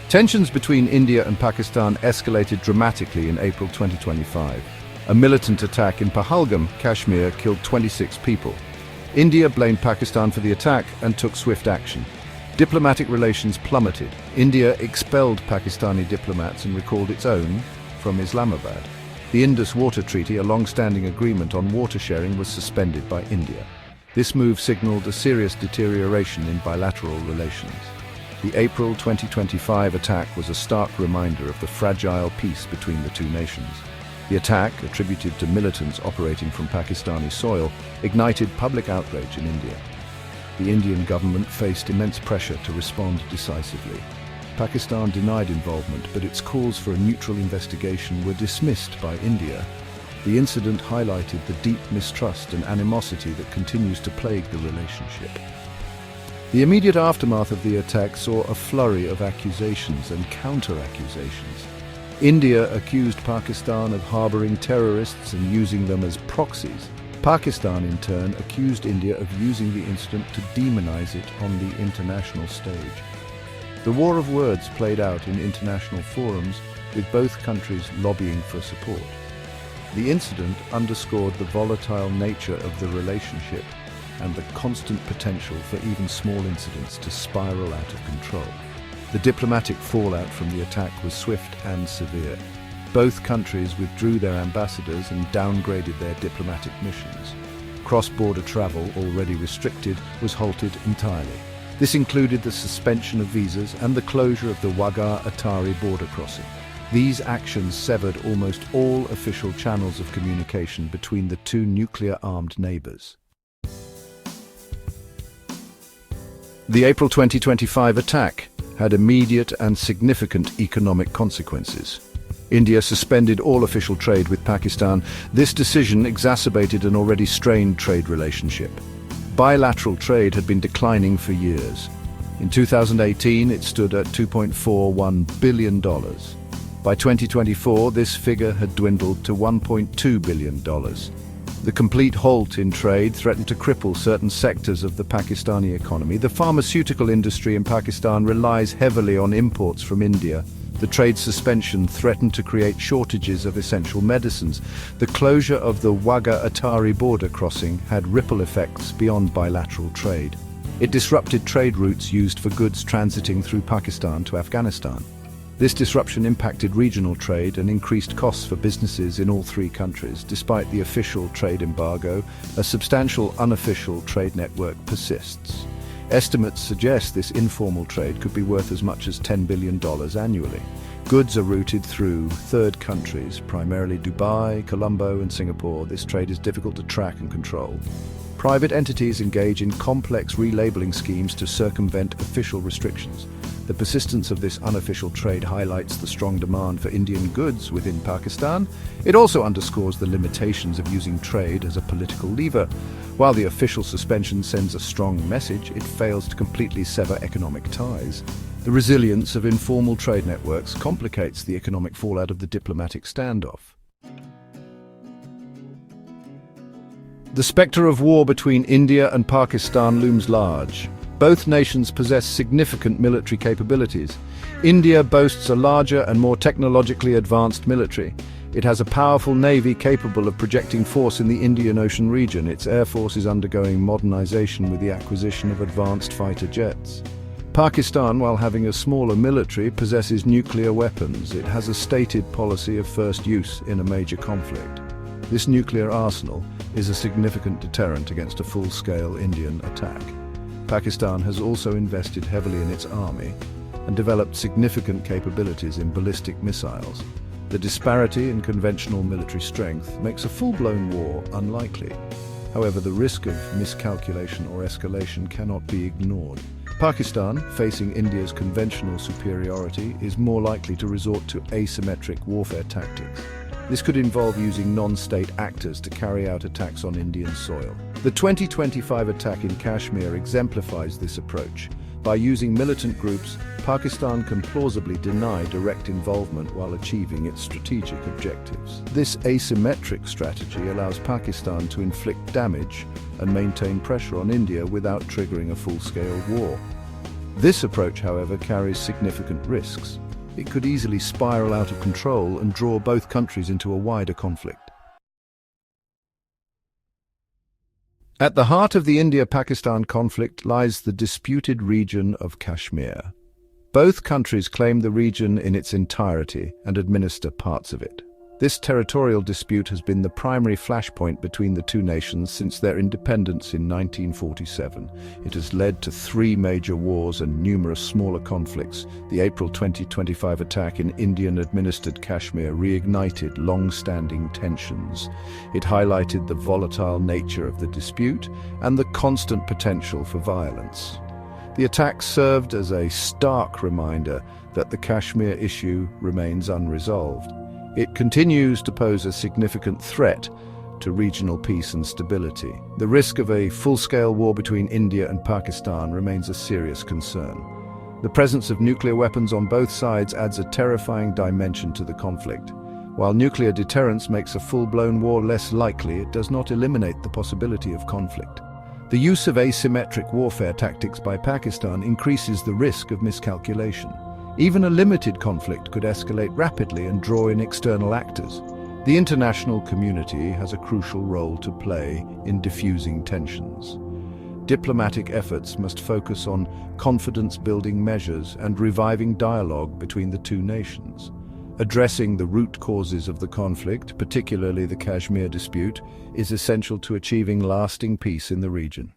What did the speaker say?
Tensions between India and Pakistan escalated dramatically in April 2025. A militant attack in Pahalgam, Kashmir, killed 26 people. India blamed Pakistan for the attack and took swift action. Diplomatic relations plummeted. India expelled Pakistani diplomats and recalled its own from Islamabad. The Indus Water Treaty, a long-standing agreement on water sharing, was suspended by India. This move signaled a serious deterioration in bilateral relations. The April 2025 attack was a stark reminder of the fragile peace between the two nations. The attack, attributed to militants operating from Pakistani soil, ignited public outrage in India. The Indian government faced immense pressure to respond decisively. Pakistan denied involvement, but its calls for a neutral investigation were dismissed by India. The incident highlighted the deep mistrust and animosity that continues to plague the relationship. The immediate aftermath of the attack saw a flurry of accusations and counter-accusations. India accused Pakistan of harboring terrorists and using them as proxies. Pakistan, in turn, accused India of using the incident to demonize it on the international stage. The war of words played out in international forums, with both countries lobbying for support. The incident underscored the volatile nature of the relationship and the constant potential for even small incidents to spiral out of control. The diplomatic fallout from the attack was swift and severe. Both countries withdrew their ambassadors and downgraded their diplomatic missions. Cross-border travel, already restricted, was halted entirely. This included the suspension of visas and the closure of the Wagah-Atari border crossing. These actions severed almost all official channels of communication between the two nuclear-armed neighbors. The April 2025 attack had immediate and significant economic consequences. India suspended all official trade with Pakistan. This decision exacerbated an already strained trade relationship. Bilateral trade had been declining for years. In 2018, it stood at $2.41 billion. By 2024, this figure had dwindled to $1.2 billion. The complete halt in trade threatened to cripple certain sectors of the Pakistani economy. The pharmaceutical industry in Pakistan relies heavily on imports from India. The trade suspension threatened to create shortages of essential medicines. The closure of the Wagah-Atari border crossing had ripple effects beyond bilateral trade. It disrupted trade routes used for goods transiting through Pakistan to Afghanistan. This disruption impacted regional trade and increased costs for businesses in all three countries. Despite the official trade embargo, a substantial unofficial trade network persists. Estimates suggest this informal trade could be worth as much as $10 billion annually. Goods are routed through third countries, primarily Dubai, Colombo, and Singapore. This trade is difficult to track and control. Private entities engage in complex relabeling schemes to circumvent official restrictions. The persistence of this unofficial trade highlights the strong demand for Indian goods within Pakistan. It also underscores the limitations of using trade as a political lever. While the official suspension sends a strong message, it fails to completely sever economic ties. The resilience of informal trade networks complicates the economic fallout of the diplomatic standoff. The spectre of war between India and Pakistan looms large. Both nations possess significant military capabilities. India boasts a larger and more technologically advanced military. It has a powerful navy capable of projecting force in the Indian Ocean region. Its air force is undergoing modernization with the acquisition of advanced fighter jets. Pakistan, while having a smaller military, possesses nuclear weapons. It has a stated policy of first use in a major conflict. This nuclear arsenal is a significant deterrent against a full-scale Indian attack. Pakistan has also invested heavily in its army and developed significant capabilities in ballistic missiles. The disparity in conventional military strength makes a full-blown war unlikely. However, the risk of miscalculation or escalation cannot be ignored. Pakistan, facing India's conventional superiority, is more likely to resort to asymmetric warfare tactics. This could involve using non-state actors to carry out attacks on Indian soil. The 2025 attack in Kashmir exemplifies this approach. By using militant groups, Pakistan can plausibly deny direct involvement while achieving its strategic objectives. This asymmetric strategy allows Pakistan to inflict damage and maintain pressure on India without triggering a full-scale war. This approach, however, carries significant risks. It could easily spiral out of control and draw both countries into a wider conflict. At the heart of the India-Pakistan conflict lies the disputed region of Kashmir. Both countries claim the region in its entirety and administer parts of it. This territorial dispute has been the primary flashpoint between the two nations since their independence in 1947. It has led to 3 major wars and numerous smaller conflicts. The April 2025 attack in Indian-administered Kashmir reignited long-standing tensions. It highlighted the volatile nature of the dispute and the constant potential for violence. The attack served as a stark reminder that the Kashmir issue remains unresolved. It continues to pose a significant threat to regional peace and stability. The risk of a full-scale war between India and Pakistan remains a serious concern. The presence of nuclear weapons on both sides adds a terrifying dimension to the conflict. While nuclear deterrence makes a full-blown war less likely, it does not eliminate the possibility of conflict. The use of asymmetric warfare tactics by Pakistan increases the risk of miscalculation. Even a limited conflict could escalate rapidly and draw in external actors. The international community has a crucial role to play in diffusing tensions. Diplomatic efforts must focus on confidence-building measures and reviving dialogue between the two nations. Addressing the root causes of the conflict, particularly the Kashmir dispute, is essential to achieving lasting peace in the region.